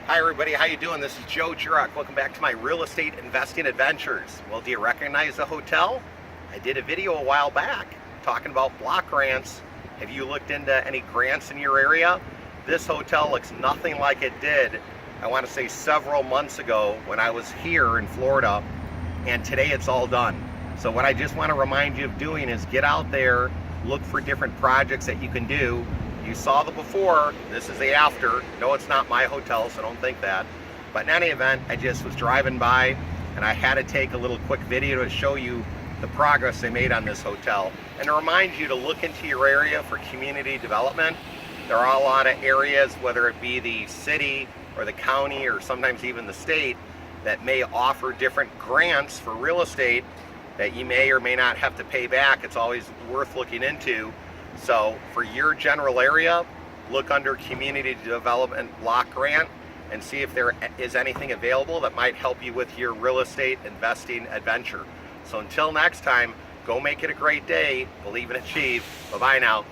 Hi everybody, how you doing? This is Jurek. Welcome back to my real estate investing adventures. Well, do you recognize the hotel? I did a video a while back talking about block grants. Have you looked into any grants in your area? This hotel looks nothing like it did, I want to say several months ago when I was here in Florida, and today it's all done. So what I just want to remind you of doing is get out there, look for different projects that you can do. You saw the before, this is the after. No, it's not my hotel, so don't think that. But in any event, I just was driving by and I had to take a little quick video to show you the progress they made on this hotel and to remind you to look into your area for community development. There are a lot of areas, whether it be the city or the county or sometimes even the state, that may offer different grants for real estate that you may or may not have to pay back. It's always worth looking into. So for your general area, look under Community Development Block Grant and see if there is anything available that might help you with your real estate investing adventure. So until next time, go make it a great day. Believe and achieve. Bye-bye now.